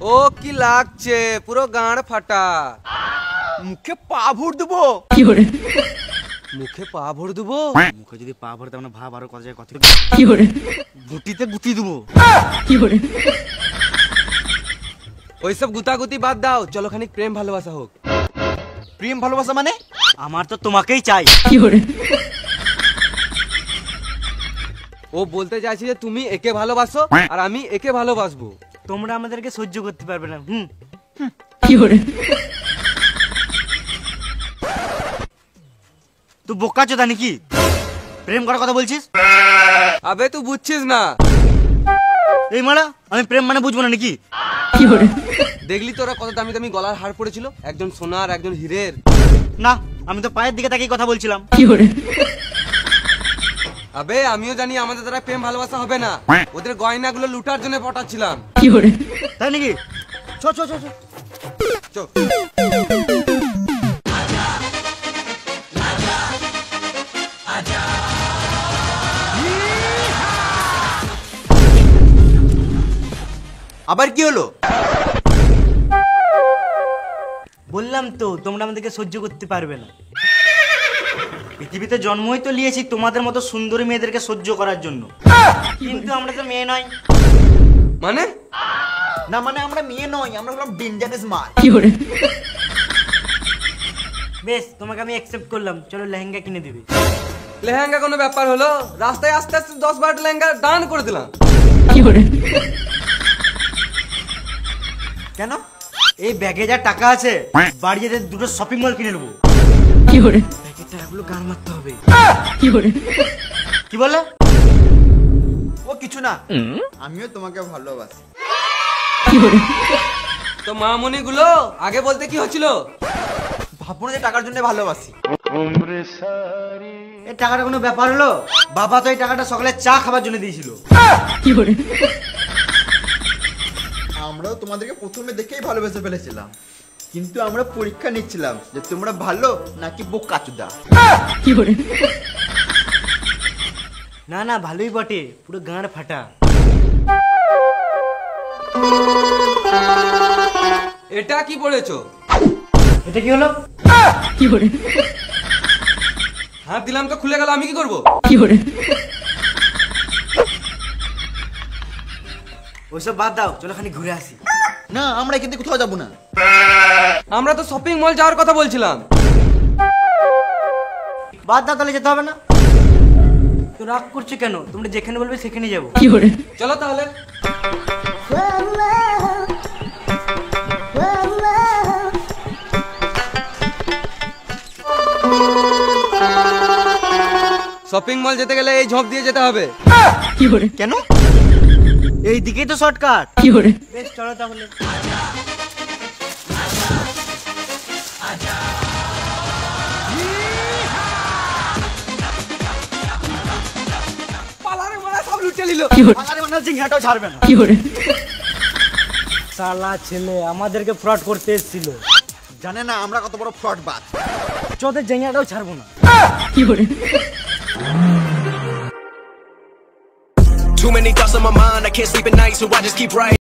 ও কি লাগছে, পুরো গাঁড় ফাটা। মুখে পা ভর দেবো। মুখে পা ভর দেবো? মুখে যদি পা ভরে তাহলে ভাব আরো কথা কথা গুটিতে গুটি দেবো। ওইসব গুতাগুতি বাদ দাও, চলো খানিক প্রেম ভালোবাসা হোক। প্রেম ভালোবাসা মানে? আমার তো তোমাকেই চাই। ও বলতে চাইছে যে তুমি একে ভালোবাসো আর আমি একে ভালোবাসবো। তোমরা আমাদেরকে সহ্য করতে পারবে না। তুই বোকা চোদা নাকি? প্রেম করার কথা বলছিস? আবে তুই বুঝছিস না। এই মারা, আমি প্রেম মানে বুঝবো না নাকি? দেখলি তোরা কত দামি দামি গলার হার পড়েছিল, একজন সোনার একজন হীরের। না, আমি তো পায়ের দিকে তাকিয়ে কথা বলছিলাম। আবে আমিও জানি আমাদের দ্বারা প্রেম ভালোবাসা হবে না, ওদের গয়নাগুলো লুটার জন্য পটাচ্ছিলাম। তাই নাকি? চ চ চ চ। আবার কি হলো? বললাম তো তোমরা আমাদেরকে সহ্য করতে পারবে না। পৃথিবীতে জন্মই তো নিয়েছি তোমাদের মতো সুন্দরী মেয়েদেরকে সহ্য করার জন্য, কিন্তু আমরা তো মেয়ে নয়। মানে? না মানে আমরা মেয়ে নই, আমরা হলাম ডেঞ্জারাস মাল। বেশ, তোমাকে আমি অ্যাকসেপ্ট করলাম, চলো লেহেঙ্গা কিনে দিবি। লেহেঙ্গা কোনো ব্যাপার হলো? রাস্তায় আস্তে আস্তে 10-12টা লেহেঙ্গা দান করে দিলাম। কেন? এই ব্যাগে যা টাকা আছে বাড়ি যেতে দুটো শপিং মল কিনে নেবো। ব্যাগের টাকাগুলো গান মারতে হবে। কি বলে? ও কিছু না, আমিও তোমাকে ভালোবাসি। তো মামনি গুলো আগে বলতে কি হচ্ছিল? ভাববো না যে টাকার জন্য ভালোবাসি। এই টাকাটা কোনো ব্যাপার হলো? বাবা তো এই টাকাটা সকালে চা খাবার জন্য দিয়েছিল। আমরাও তোমাদেরকে প্রথমে দেখেই ভালোবেসে ফেলেছিলাম, কিন্তু আমরা পরীক্ষা নিচ্ছিলাম যে তোমরা ভালো নাকি বোকাচোদা। না না, ভালোই বটে, পুরো গাঁড় ফাটা। এটা কি পড়েছো? এটা কি হলো? হাত দিলাম তো খুলে গেল, আমি কি করবো? ওইসব বাদ দাও, চলো খানি ঘুরে আসি। না, আমরা এখান থেকে কোথাও যাবো না। আমরা তো শপিং মল যাওয়ার কথা বলছিলাম। বাদ দাও, তাহলে যেতে হবে না। তো রাগ করছো কেন? তোমরা যেখানে বলবে সেখানে যাবো। চলো তাহলে। শপিং মল যেতে গেলে এই ঝোপ দিয়ে যেতে হবে। কেন? এই দিকেই তো শর্টকাট। বেশ, চলো তাহলে। পালারে মারা সব লুটে নিল। পালারে মারা জিঙ্গাটাও ছাড়বে না। শালা ছেলে আমাদেরকে ফ্রড করতে এসেছিল, জানে না আমরা কত বড় ফ্রড বাজ। চোদের জিঙ্গাটাও ছাড়বো না। Too many thoughts on my mind, I can't sleep at night, so I just keep writing.